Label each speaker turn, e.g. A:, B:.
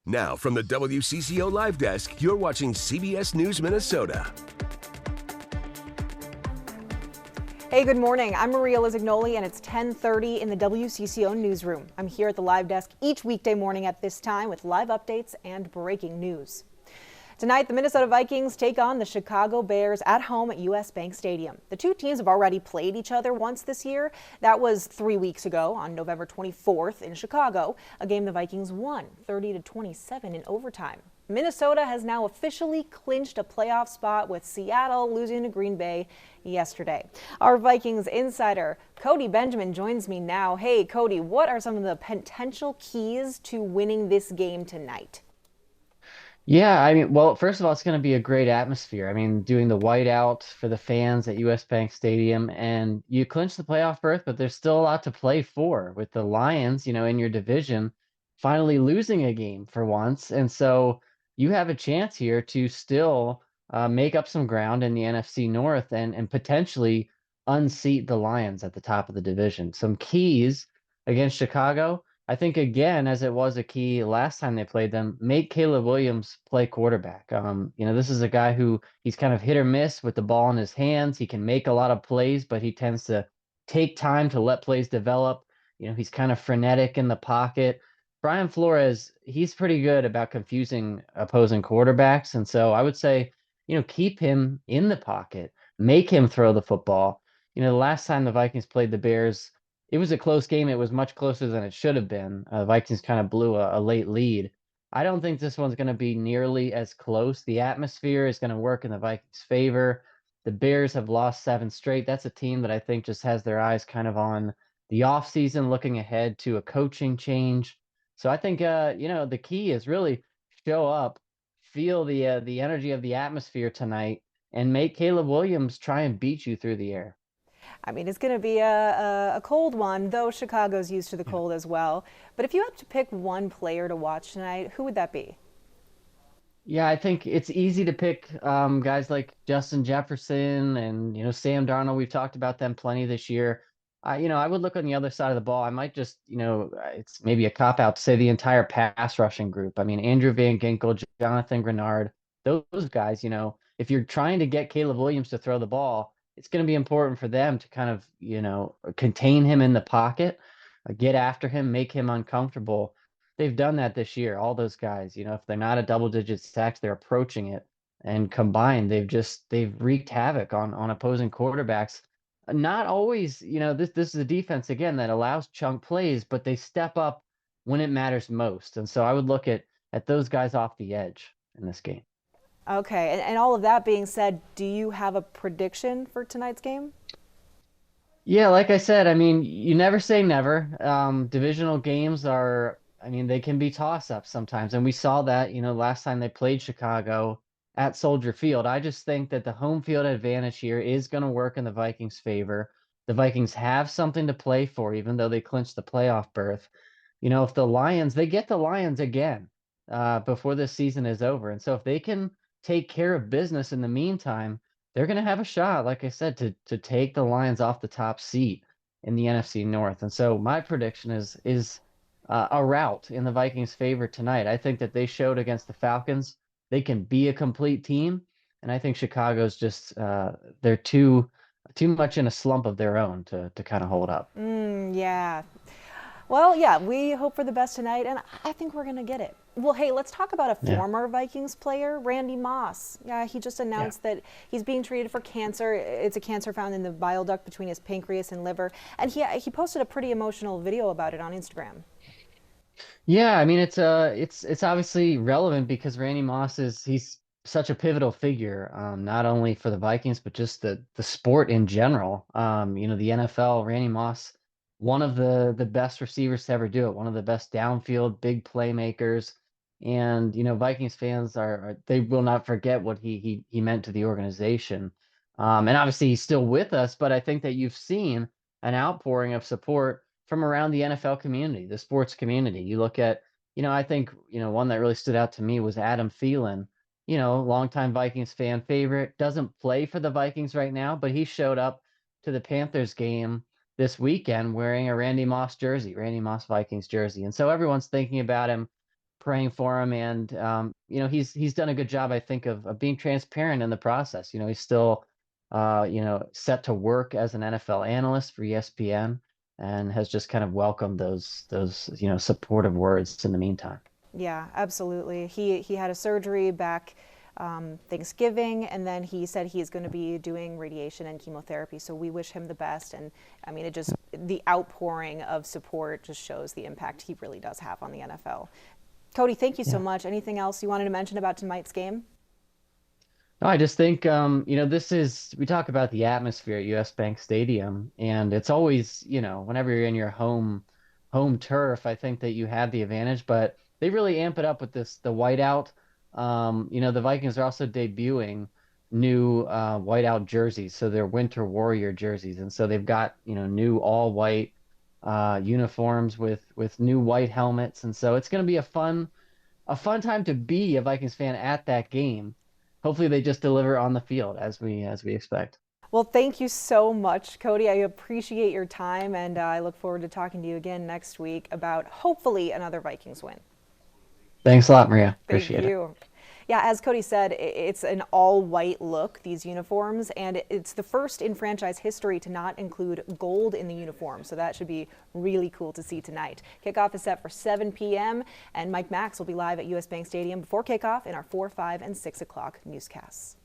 A: Now, from the WCCO Live Desk, you're watching CBS News Minnesota.
B: Hey, good morning. I'm Maria Lizignoli, and it's 10:30 in the WCCO newsroom. I'm here at the Live Desk each weekday morning at this time with live updates and breaking news. Tonight, the Minnesota Vikings take on the Chicago Bears at home at US Bank Stadium. The two teams have already played each other once this year. That was 3 weeks ago on November 24th in Chicago, a game the Vikings won 30-27 in overtime. Minnesota has now officially clinched a playoff spot with Seattle losing to Green Bay yesterday. Our Vikings insider, Cody Benjamin, joins me now. Hey, Cody, what are some of the potential keys to winning this game tonight?
C: Yeah, well, first of all, it's going to be a great atmosphere. Doing the whiteout for the fans at US Bank Stadium, and you clinch the playoff berth, but there's still a lot to play for with the Lions, in your division, finally losing a game for once. And so you have a chance here to still make up some ground in the NFC North and potentially unseat the Lions at the top of the division. Some keys against Chicago. I think, again, as it was a key last time they played them, make Caleb Williams play quarterback. This is a guy who he's kind of hit or miss with the ball in his hands. He can make a lot of plays, but he tends to take time to let plays develop. He's kind of frenetic in the pocket. Brian Flores, he's pretty good about confusing opposing quarterbacks. And so I would say, keep him in the pocket, make him throw the football. The last time the Vikings played the Bears, it was a close game. It was much closer than it should have been. Vikings kind of blew a late lead. I don't think this one's going to be nearly as close. The atmosphere is going to work in the Vikings' favor. The Bears have lost 7 straight. That's a team that I think just has their eyes kind of on the offseason, looking ahead to a coaching change. So I think, the key is really show up, feel the energy of the atmosphere tonight, and make Caleb Williams try and beat you through the air.
B: It's going to be a cold one, though Chicago's used to the cold as well. But if you had to pick one player to watch tonight, who would that be?
C: Yeah, I think it's easy to pick guys like Justin Jefferson and Sam Darnold. We've talked about them plenty this year. I would look on the other side of the ball. I might just, it's maybe a cop out to say the entire pass rushing group. Andrew Van Ginkel, Jonathan Grenard, those guys. If you're trying to get Caleb Williams to throw the ball, it's going to be important for them to kind of, contain him in the pocket, get after him, make him uncomfortable. They've done that this year. All those guys, if they're not a double-digit sacks, they're approaching it. And combined, they've wreaked havoc on opposing quarterbacks. Not always, this is a defense again that allows chunk plays, but they step up when it matters most. And so I would look at those guys off the edge in this game.
B: Okay, and all of that being said, do you have a prediction for tonight's game?
C: Yeah, like I said, you never say never. Divisional games are, they can be toss-ups sometimes. And we saw that, last time they played Chicago at Soldier Field. I just think that the home field advantage here is going to work in the Vikings' favor. The Vikings have something to play for, even though they clinched the playoff berth. If they get the Lions again before this season is over. And so if they can take care of business in the meantime, they're going to have a shot, like I said, to take the Lions off the top seat in the NFC North. And so my prediction is a rout in the Vikings' favor tonight. I think that they showed against the Falcons they can be a complete team, and I think Chicago's just they're too much in a slump of their own to kind of hold up.
B: Yeah. Well, yeah, we hope for the best tonight, and I think we're going to get it. Well, hey, let's talk about a former Vikings player, Randy Moss. Yeah, he just announced that he's being treated for cancer. It's a cancer found in the bile duct between his pancreas and liver, and he posted a pretty emotional video about it on Instagram.
C: Yeah, it's obviously relevant because Randy Moss he's such a pivotal figure, not only for the Vikings but just the sport in general. The NFL, Randy Moss, one of the best receivers to ever do it, one of the best downfield big playmakers, and Vikings fans they will not forget what he meant to the organization. And obviously he's still with us, but I think that you've seen an outpouring of support from around the NFL community, the sports community. You look at, I think, one that really stood out to me was Adam Thielen, longtime Vikings fan favorite, doesn't play for the Vikings right now, but he showed up to the Panthers game this weekend wearing a Randy Moss jersey, Randy Moss Vikings jersey. And so everyone's thinking about him praying for him, and he's done a good job, I think, of being transparent in the process. He's still set to work as an NFL analyst for ESPN, and has just kind of welcomed those supportive words in the meantime.
B: Yeah, absolutely. He had a surgery back Thanksgiving, and then he said he's going to be doing radiation and chemotherapy. So we wish him the best. And I mean, the outpouring of support just shows the impact he really does have on the NFL. Cody, thank you so much. Anything else you wanted to mention about tonight's game?
C: No, I just think, we talk about the atmosphere at US Bank Stadium, and it's always, whenever you're in your home turf, I think that you have the advantage, but they really amp it up with the whiteout. The Vikings are also debuting new whiteout jerseys, so they're Winter Warrior jerseys, and so they've got, new all white uniforms with new white helmets, and so it's going to be a fun time to be a Vikings fan at that game. Hopefully they just deliver on the field as we expect.
B: Well, thank you so much, Cody. I appreciate your time, and I look forward to talking to you again next week about hopefully another Vikings win.
C: Thanks a lot, Maria. Appreciate
B: Thank you. Yeah, as Cody said, it's an all-white look, these uniforms, and it's the first in franchise history to not include gold in the uniform, so that should be really cool to see tonight. Kickoff is set for 7 p.m., and Mike Max will be live at US Bank Stadium before kickoff in our 4, 5, and 6 o'clock newscasts.